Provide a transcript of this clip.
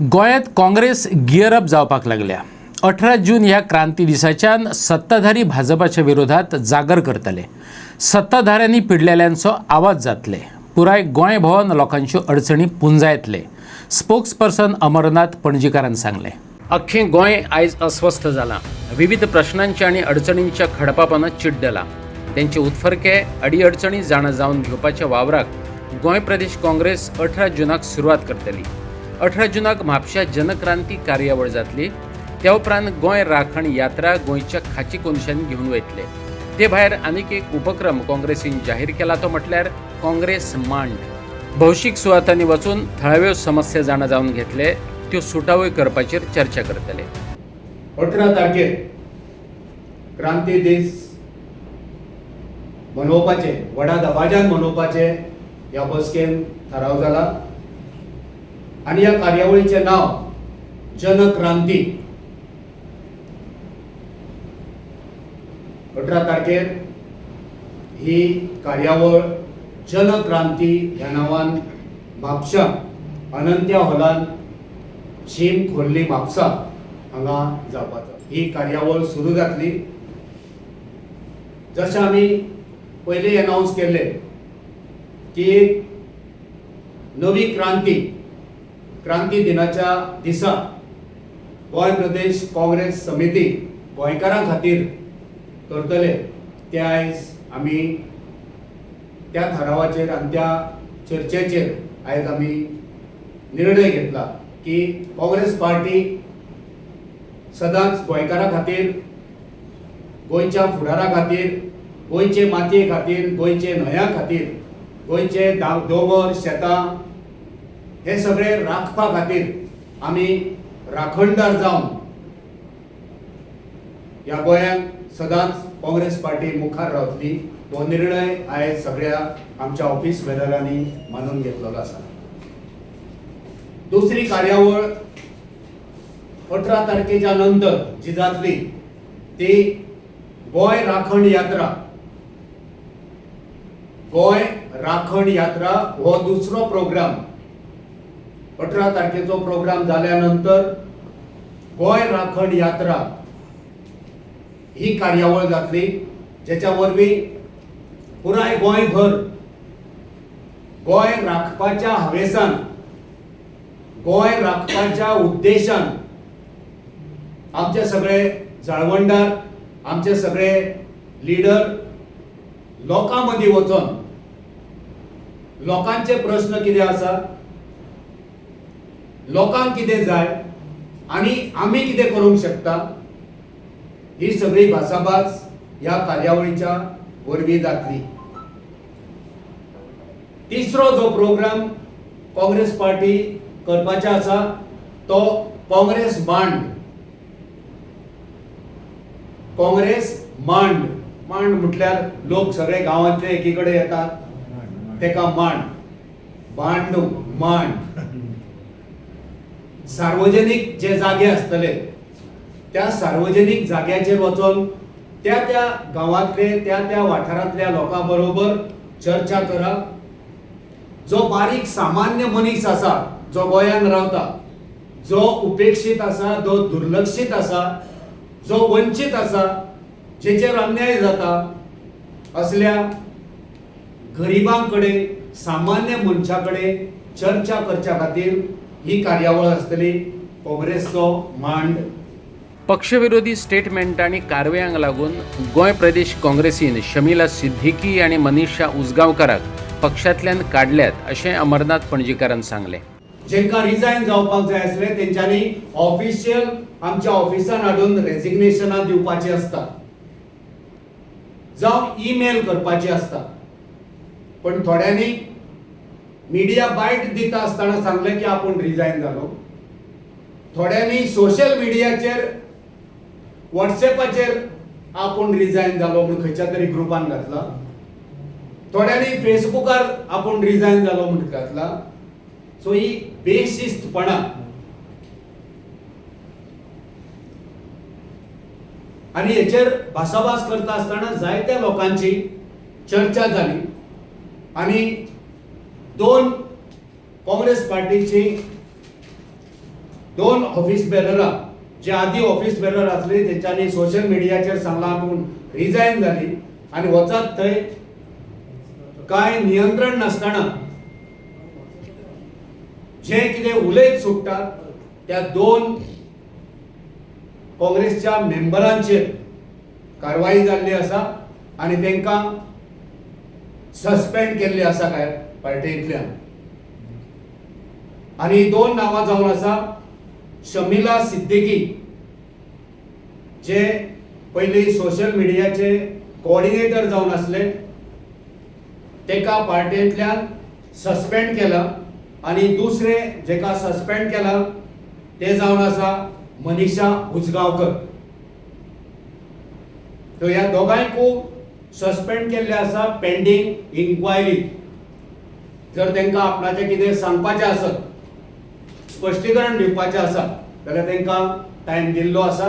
गोंयांत Congress gear up जावपाक लागल्या। 18 जून ह्या क्रांती दिसाच्यान सत्ताधारी भाजपाच्या विरोधात जागर करतले। सत्ताधाऱ्यांनी पिडलेल्यांचो आवाज जातले। पुराय गोंय भोंवन लोकांच्यो अडचणी पुंजायतले। स्पोक्सपर्सन अमरनाथ पणजीकारान सांगले। अख्खें गोंय आयज अस्वस्थ जालां। विविध प्रश्नांच्या आणि अडचणींच्या खडपापणात चिड्डला। त्यांचे उत्फरके अडीअडचणी जाणा जावन घेवपाच्या वावराक गोंय प्रदेश काँग्रेस 18 जूनाक सुरवात करतली। 18 जूनाक म्हापशा जनक्रांती कार्यावळ जातली। त्या उपरांत गोंय राखण यात्रा गोंयच्या खाची कोनशांनी घेवन वयतले। ते भायर आनीक एक उपक्रम काँग्रेसीन जाहीर केला तो म्हटल्यार काँग्रेस मांड। भौशीक सुवातांनी वचून थळाव्यो समस्या जाणा जावन घेतले, त्यो सुटावय करपाचेर चर्चा करतले। 18 तारखेर क्रांती दीस मनोवपाचे, व्हडा दबाज्यान मनोवपाचे ह्या बसकेन थाराव जाला आणि ह्या कार्यावळीचे नाव जनक्रांती। 18 तारखेर ही कार्यावळ जनक्रांती ह्या नावान म्हापशा अनंत्या हॉलान शीम खोर्ली म्हापसा हांगा जावपाचो। ही कार्यावळ सुरू जातली। जशें आमी पयलीं अनाउन्स केल्ले की नवी क्रांती दिनाच्या दिसा गोंय प्रदेश काँग्रेस समिती गोंयकारां खातीर करतले, ते आयज आमी त्या थारावाचेर आनी त्या चर्चेचेर आयज आमी निर्णय घेतला की काँग्रेस पार्टी सदांच गोंयकारां खातीर, गोंयच्या फुडारा खातीर, गोंयचे मातये खातीर, गोंयचे न्हंया खातीर, गोंयचे दोंगर शेतां हे सगळे राखपा खातीर आमी राखणदार जावन ह्या गोंयांत सदांच काँग्रेस पार्टी मुखार रावतली। तो निर्णय आयज सगळ्या आमच्या ऑफिस बेनरांनी मानून घेतलेलो आसा। दुसरी कार्यावळ 18 तारखेच्या नंतर जी जातली ती गोंय राखण यात्रा। गोंय राखण यात्रा हो दुसरो प्रोग्राम। 18 तारखेचो प्रोग्राम जाल्यानंतर गोंय राखण यात्रा ही कार्यावळ जातली, जेच्या वरवीं पुराय गोंयभर गोंय राखपाच्या हावेसान, गोंय राखपाच्या उद्देशान आमचे सगळे जाळवणदार, आमचे सगळे लिडर लोकां मदीं वचोन लोकांचे प्रश्न कितें आसा, लोकांक कितें जाय आनी आमी कितें करूंक शकता, ही सगळी भासाभास ह्या कार्यावळीच्या वरवीं जातली। तिसरो जो प्रोग्राम काँग्रेस पार्टी करपाचो आसा तो काँग्रेस मांड। काँग्रेस मांड म्हटल्यार लोक सगळे गांवांतले एकीकडे येतात, तेका मांड सार्वजनीक जे जागे आसतले त्या सार्वजनीक जाग्याचेर वचोन त्या गांवांतले त्या वाठारांतल्या लोकां बरोबर चर्चा करप। जो बारीक सामान्य मनीस आसा, जो गोंयांत रावता, जो उपेक्षीत आसा, जो दुर्लक्षीत आसा, जो वंचीत आसा, जेचेर अन्याय जाता, असल्या गरिबांकडे, सामान्य मनशाकडे चर्चा करच्या खातीर ही कार्यावळ आसतली काँग्रेसचो मांड। पक्षविरोधी स्टेटमेंटांनी कारवायांक लागून गोंय प्रदेश काँग्रेसीन शमिला सिद्दीकी आणि मनीषा उसगांवकाराक पक्षांतल्यान काडल्यात अशें अमरनाथ पणजीकारान सांगले। जेंका रिजायन जावपाक जाय आसले तेंच्यांनी ऑफिशियल आमच्या ऑफिसान हाडून रेजिग्नेशनां दिवपाची आसता, जावं ईमेल करपाची आसता। पण थोड्यांनी मिडिया बायट दिता आसतना सांगले की आपूण रिजायन जालो। थोड्यांनी सोशल मिडियाचेर, व्हॉट्सएपाचेर आपूण रिजायन जालो म्हणून खंयच्या तरी ग्रुपान घातला। थोड्यांनी फेसबुकार आपूण रिजायन जालो म्हणून घातला। सो ही बेशिस्तपणा आणि हेचेर भासाभास करता आसतना जायत्या लोकांची चर्चा जाली आणि दोन काँग्रेस पार्टीची दोन ऑफिस बेररां जे आधी ऑफिस बेरर असले तेंच्यांनी सोशल मिडियाचेर सांगलां आपूण रिजायन जाली आनी वचत थंय कांय नियंत्रण नासतना जे कितें उलयत सुट्टात त्या दोन काँग्रेसच्या मेंबरांचेर कारवाई जाल्ली आसा आनी तांकां सस्पेंड केल्ले आसा काय पार्टींतल्यान. आनी दोन नांवां जावन आसा शमिला सिद्दीकी जे पयलीं सोशल मिडियाचे कोऑर्डिनेटर जावन आसले तेका पार्टींतल्यान सस्पेंड केला आनी दुसरे जेका सस्पेंड केला ते जावन आसा मनीषा उजगांवकर. तो ह्या दोगांयकू सस्पेंड केल्ले आसा पेंडींग इन्क्वायरी. जर तांकां आपणाचें कितें सांगपाचें आसत स्पश्टीकरण दिवपाचें आसा जाल्यार तांकां टायम दिल्लो आसा